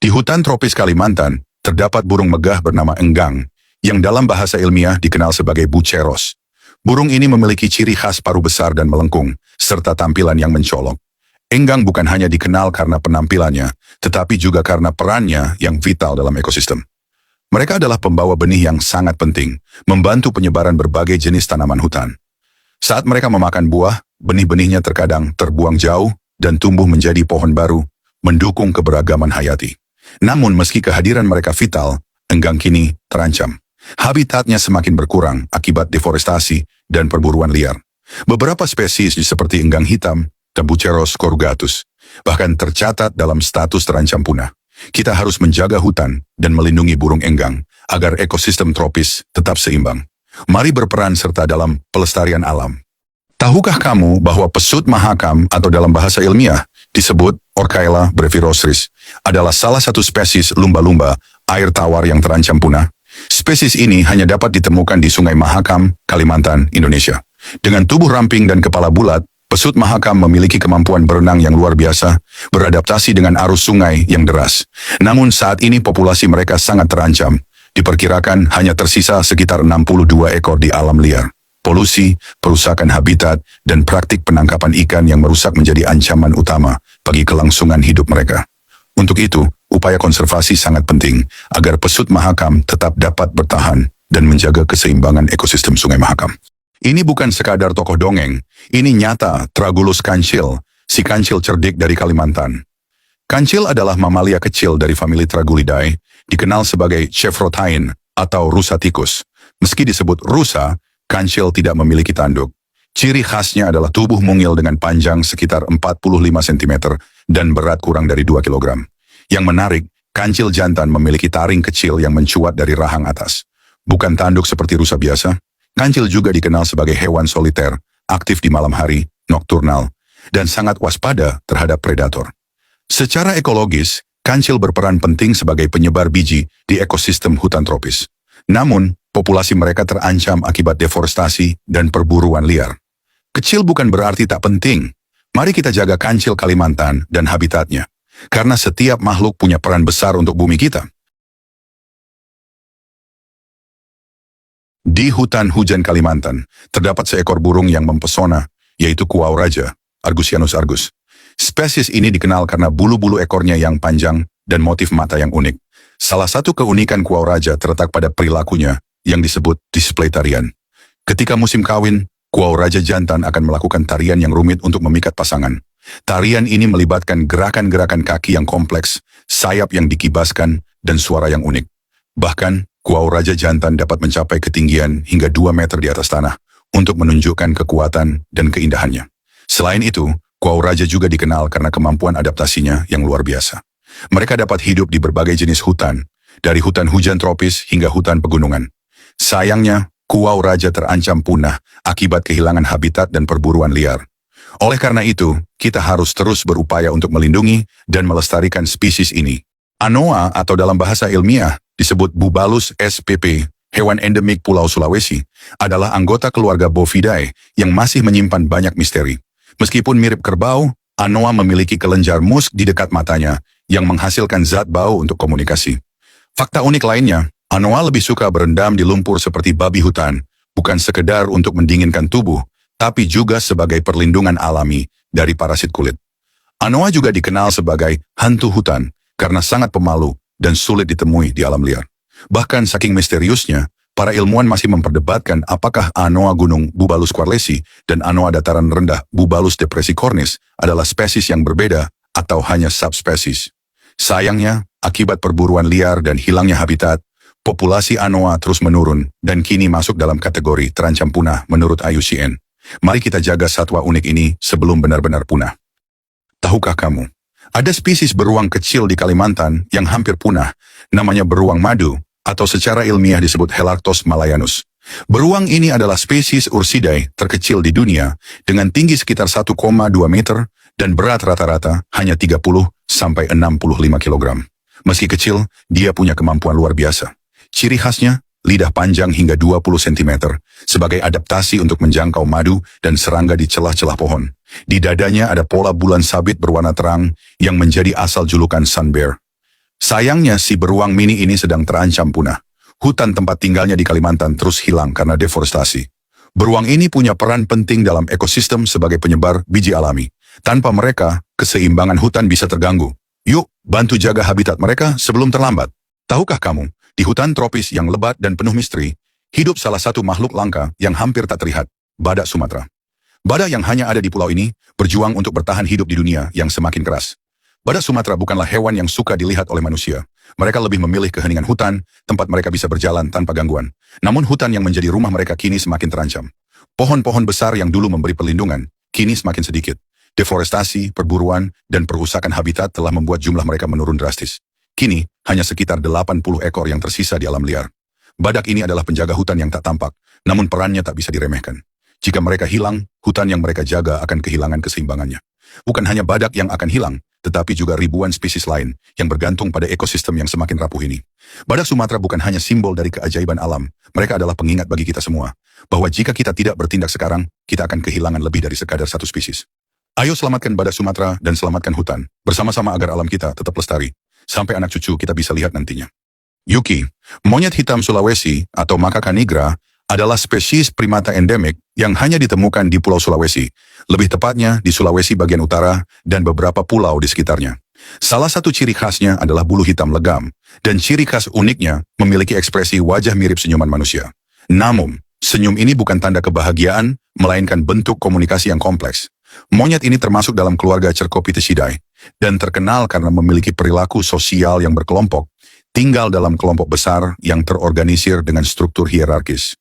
Di hutan tropis Kalimantan, terdapat burung megah bernama enggang, yang dalam bahasa ilmiah dikenal sebagai buceros. Burung ini memiliki ciri khas paruh besar dan melengkung, serta tampilan yang mencolok. Enggang bukan hanya dikenal karena penampilannya, tetapi juga karena perannya yang vital dalam ekosistem. Mereka adalah pembawa benih yang sangat penting, membantu penyebaran berbagai jenis tanaman hutan. Saat mereka memakan buah, benih-benihnya terkadang terbuang jauh dan tumbuh menjadi pohon baru, mendukung keberagaman hayati. Namun meski kehadiran mereka vital, enggang kini terancam. Habitatnya semakin berkurang akibat deforestasi dan perburuan liar. Beberapa spesies seperti enggang hitam dan Buceros corrugatus bahkan tercatat dalam status terancam punah. Kita harus menjaga hutan dan melindungi burung enggang agar ekosistem tropis tetap seimbang. Mari berperan serta dalam pelestarian alam. Tahukah kamu bahwa pesut mahakam atau dalam bahasa ilmiah disebut Orcaella brevirostris adalah salah satu spesies lumba-lumba air tawar yang terancam punah? Spesies ini hanya dapat ditemukan di Sungai Mahakam, Kalimantan, Indonesia. Dengan tubuh ramping dan kepala bulat, pesut mahakam memiliki kemampuan berenang yang luar biasa, beradaptasi dengan arus sungai yang deras. Namun saat ini populasi mereka sangat terancam. Diperkirakan hanya tersisa sekitar 62 ekor di alam liar. Polusi, perusakan habitat, dan praktik penangkapan ikan yang merusak menjadi ancaman utama bagi kelangsungan hidup mereka. Untuk itu, upaya konservasi sangat penting agar pesut mahakam tetap dapat bertahan dan menjaga keseimbangan ekosistem Sungai Mahakam. Ini bukan sekadar tokoh dongeng, ini nyata Tragulus kancil, si kancil cerdik dari Kalimantan. Kancil adalah mamalia kecil dari famili Tragulidae, dikenal sebagai chevrotain atau rusa tikus. Meski disebut rusa, kancil tidak memiliki tanduk. Ciri khasnya adalah tubuh mungil dengan panjang sekitar 45 cm dan berat kurang dari 2 kg. Yang menarik, kancil jantan memiliki taring kecil yang mencuat dari rahang atas. Bukan tanduk seperti rusa biasa, kancil juga dikenal sebagai hewan soliter, aktif di malam hari, nokturnal, dan sangat waspada terhadap predator. Secara ekologis, kancil berperan penting sebagai penyebar biji di ekosistem hutan tropis. Namun, populasi mereka terancam akibat deforestasi dan perburuan liar. Kecil bukan berarti tak penting. Mari kita jaga kancil Kalimantan dan habitatnya. Karena setiap makhluk punya peran besar untuk bumi kita. Di hutan hujan Kalimantan, terdapat seekor burung yang mempesona, yaitu kuau raja, Argusianus argus. Spesies ini dikenal karena bulu-bulu ekornya yang panjang dan motif mata yang unik. Salah satu keunikan kuau raja terletak pada perilakunya yang disebut display tarian. Ketika musim kawin, kuau raja jantan akan melakukan tarian yang rumit untuk memikat pasangan. Tarian ini melibatkan gerakan-gerakan kaki yang kompleks, sayap yang dikibaskan, dan suara yang unik. Bahkan, kuau raja jantan dapat mencapai ketinggian hingga 2 meter di atas tanah untuk menunjukkan kekuatan dan keindahannya. Selain itu, kuau raja juga dikenal karena kemampuan adaptasinya yang luar biasa. Mereka dapat hidup di berbagai jenis hutan, dari hutan hujan tropis hingga hutan pegunungan. Sayangnya, kuau raja terancam punah akibat kehilangan habitat dan perburuan liar. Oleh karena itu, kita harus terus berupaya untuk melindungi dan melestarikan spesies ini. Anoa atau dalam bahasa ilmiah disebut Bubalus spp, hewan endemik Pulau Sulawesi, adalah anggota keluarga Bovidae yang masih menyimpan banyak misteri. Meskipun mirip kerbau, Anoa memiliki kelenjar musk di dekat matanya yang menghasilkan zat bau untuk komunikasi. Fakta unik lainnya, Anoa lebih suka berendam di lumpur seperti babi hutan, bukan sekedar untuk mendinginkan tubuh, tapi juga sebagai perlindungan alami dari parasit kulit. Anoa juga dikenal sebagai hantu hutan karena sangat pemalu dan sulit ditemui di alam liar. Bahkan saking misteriusnya, para ilmuwan masih memperdebatkan apakah Anoa gunung Bubalus quarlesi dan Anoa dataran rendah Bubalus depressicornis adalah spesies yang berbeda atau hanya subspesies. Sayangnya, akibat perburuan liar dan hilangnya habitat, populasi Anoa terus menurun dan kini masuk dalam kategori terancam punah menurut IUCN. Mari kita jaga satwa unik ini sebelum benar-benar punah. Tahukah kamu, ada spesies beruang kecil di Kalimantan yang hampir punah, namanya beruang madu, atau secara ilmiah disebut Helarctos malayanus. Beruang ini adalah spesies Ursidae terkecil di dunia, dengan tinggi sekitar 1,2 meter dan berat rata-rata hanya 30 sampai 65 kg. Meski kecil, dia punya kemampuan luar biasa. Ciri khasnya, lidah panjang hingga 20 cm, sebagai adaptasi untuk menjangkau madu dan serangga di celah-celah pohon. Di dadanya ada pola bulan sabit berwarna terang yang menjadi asal julukan sun bear. Sayangnya si beruang mini ini sedang terancam punah. Hutan tempat tinggalnya di Kalimantan terus hilang karena deforestasi. Beruang ini punya peran penting dalam ekosistem sebagai penyebar biji alami. Tanpa mereka, keseimbangan hutan bisa terganggu. Yuk, bantu jaga habitat mereka sebelum terlambat. Tahukah kamu, di hutan tropis yang lebat dan penuh misteri, hidup salah satu makhluk langka yang hampir tak terlihat, badak Sumatera. Badak yang hanya ada di pulau ini, berjuang untuk bertahan hidup di dunia yang semakin keras. Badak Sumatera bukanlah hewan yang suka dilihat oleh manusia. Mereka lebih memilih keheningan hutan, tempat mereka bisa berjalan tanpa gangguan. Namun hutan yang menjadi rumah mereka kini semakin terancam. Pohon-pohon besar yang dulu memberi perlindungan, kini semakin sedikit. Deforestasi, perburuan, dan perusakan habitat telah membuat jumlah mereka menurun drastis. Kini, hanya sekitar 80 ekor yang tersisa di alam liar. Badak ini adalah penjaga hutan yang tak tampak, namun perannya tak bisa diremehkan. Jika mereka hilang, hutan yang mereka jaga akan kehilangan keseimbangannya. Bukan hanya badak yang akan hilang, tetapi juga ribuan spesies lain yang bergantung pada ekosistem yang semakin rapuh ini. Badak Sumatera bukan hanya simbol dari keajaiban alam, mereka adalah pengingat bagi kita semua, bahwa jika kita tidak bertindak sekarang, kita akan kehilangan lebih dari sekadar satu spesies. Ayo selamatkan badak Sumatera dan selamatkan hutan, bersama-sama agar alam kita tetap lestari, sampai anak cucu kita bisa lihat nantinya. Yuki, monyet hitam Sulawesi atau Macaca nigra, adalah spesies primata endemik yang hanya ditemukan di Pulau Sulawesi, lebih tepatnya di Sulawesi bagian utara dan beberapa pulau di sekitarnya. Salah satu ciri khasnya adalah bulu hitam legam, dan ciri khas uniknya memiliki ekspresi wajah mirip senyuman manusia. Namun, senyum ini bukan tanda kebahagiaan, melainkan bentuk komunikasi yang kompleks. Monyet ini termasuk dalam keluarga Cercopithecidae, dan terkenal karena memiliki perilaku sosial yang berkelompok, tinggal dalam kelompok besar yang terorganisir dengan struktur hierarkis.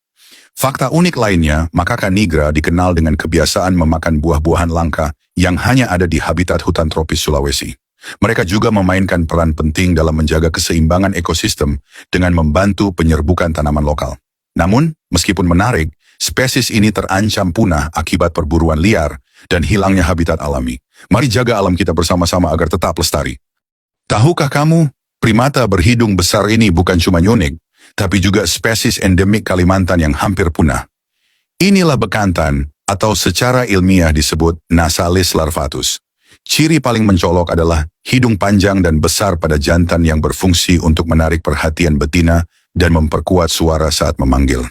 Fakta unik lainnya, Macaca nigra dikenal dengan kebiasaan memakan buah-buahan langka yang hanya ada di habitat hutan tropis Sulawesi. Mereka juga memainkan peran penting dalam menjaga keseimbangan ekosistem dengan membantu penyerbukan tanaman lokal. Namun, meskipun menarik, spesies ini terancam punah akibat perburuan liar dan hilangnya habitat alami. Mari jaga alam kita bersama-sama agar tetap lestari. Tahukah kamu, primata berhidung besar ini bukan cuma unik, tapi juga spesies endemik Kalimantan yang hampir punah. Inilah bekantan, atau secara ilmiah disebut Nasalis larvatus. Ciri paling mencolok adalah hidung panjang dan besar pada jantan yang berfungsi untuk menarik perhatian betina dan memperkuat suara saat memanggil.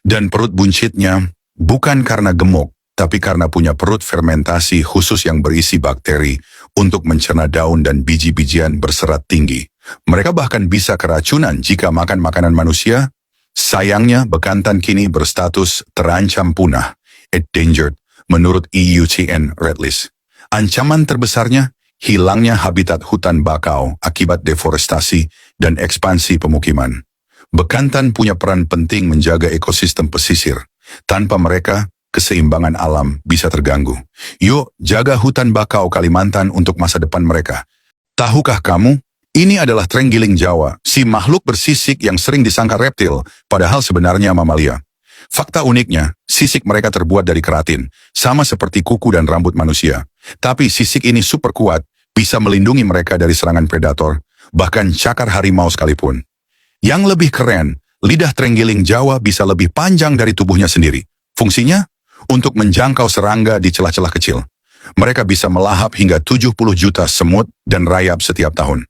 Dan perut buncitnya bukan karena gemuk, tapi karena punya perut fermentasi khusus yang berisi bakteri untuk mencerna daun dan biji-bijian berserat tinggi. Mereka bahkan bisa keracunan jika makan makanan manusia. Sayangnya, bekantan kini berstatus terancam punah, endangered, menurut IUCN Red List. Ancaman terbesarnya, hilangnya habitat hutan bakau akibat deforestasi dan ekspansi pemukiman. Bekantan punya peran penting menjaga ekosistem pesisir. Tanpa mereka, keseimbangan alam bisa terganggu. Yuk, jaga hutan bakau Kalimantan untuk masa depan mereka. Tahukah kamu? Ini adalah terenggiling Jawa, si makhluk bersisik yang sering disangka reptil, padahal sebenarnya mamalia. Fakta uniknya, sisik mereka terbuat dari keratin, sama seperti kuku dan rambut manusia. Tapi sisik ini super kuat, bisa melindungi mereka dari serangan predator, bahkan cakar harimau sekalipun. Yang lebih keren, lidah terenggiling Jawa bisa lebih panjang dari tubuhnya sendiri. Fungsinya? Untuk menjangkau serangga di celah-celah kecil. Mereka bisa melahap hingga 70 juta semut dan rayap setiap tahun.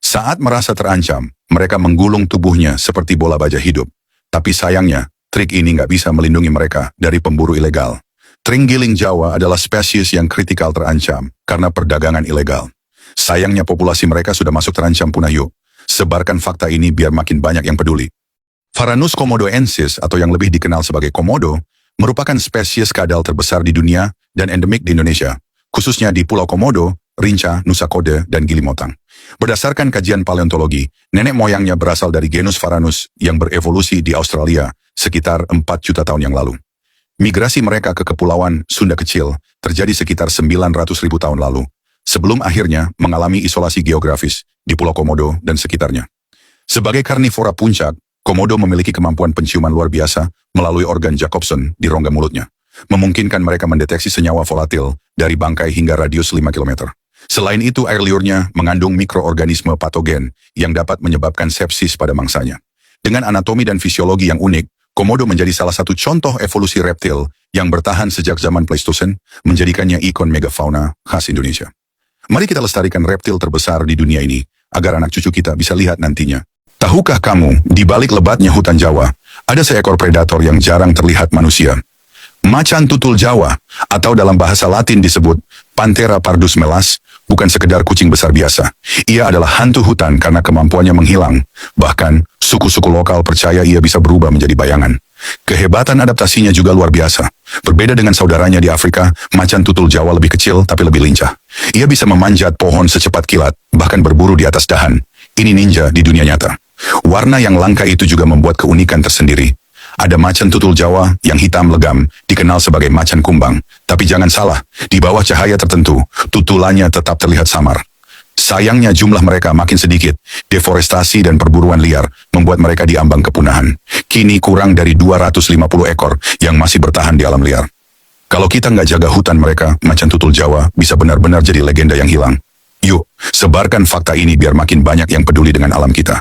Saat merasa terancam, mereka menggulung tubuhnya seperti bola baja hidup. Tapi sayangnya, trik ini nggak bisa melindungi mereka dari pemburu ilegal. Terenggiling Jawa adalah spesies yang kritikal terancam karena perdagangan ilegal. Sayangnya populasi mereka sudah masuk terancam punah. Yuk, sebarkan fakta ini biar makin banyak yang peduli. Varanus komodoensis atau yang lebih dikenal sebagai komodo, merupakan spesies kadal terbesar di dunia dan endemik di Indonesia, khususnya di Pulau Komodo, Rinca, Nusa Kode, dan Gili Motang. Berdasarkan kajian paleontologi, nenek moyangnya berasal dari genus Varanus yang berevolusi di Australia sekitar 4 juta tahun yang lalu. Migrasi mereka ke Kepulauan Sunda Kecil terjadi sekitar 900.000 tahun lalu, sebelum akhirnya mengalami isolasi geografis di Pulau Komodo dan sekitarnya. Sebagai karnivora puncak, Komodo memiliki kemampuan penciuman luar biasa melalui organ Jacobson di rongga mulutnya, memungkinkan mereka mendeteksi senyawa volatil dari bangkai hingga radius 5 km. Selain itu, air liurnya mengandung mikroorganisme patogen yang dapat menyebabkan sepsis pada mangsanya. Dengan anatomi dan fisiologi yang unik, Komodo menjadi salah satu contoh evolusi reptil yang bertahan sejak zaman Pleistosen, menjadikannya ikon megafauna khas Indonesia. Mari kita lestarikan reptil terbesar di dunia ini, agar anak cucu kita bisa lihat nantinya. Tahukah kamu, di balik lebatnya hutan Jawa, ada seekor predator yang jarang terlihat manusia. Macan tutul Jawa, atau dalam bahasa Latin disebut Panthera pardus melas, bukan sekedar kucing besar biasa. Ia adalah hantu hutan karena kemampuannya menghilang. Bahkan, suku-suku lokal percaya ia bisa berubah menjadi bayangan. Kehebatan adaptasinya juga luar biasa. Berbeda dengan saudaranya di Afrika, macan tutul Jawa lebih kecil tapi lebih lincah. Ia bisa memanjat pohon secepat kilat, bahkan berburu di atas dahan. Ini ninja di dunia nyata. Warna yang langka itu juga membuat keunikan tersendiri. Ada macan tutul Jawa yang hitam legam, dikenal sebagai macan kumbang. Tapi jangan salah, di bawah cahaya tertentu, tutulannya tetap terlihat samar. Sayangnya jumlah mereka makin sedikit. Deforestasi dan perburuan liar membuat mereka diambang kepunahan. Kini kurang dari 250 ekor yang masih bertahan di alam liar. Kalau kita nggak jaga hutan mereka, macan tutul Jawa bisa benar-benar jadi legenda yang hilang. Yuk, sebarkan fakta ini biar makin banyak yang peduli dengan alam kita.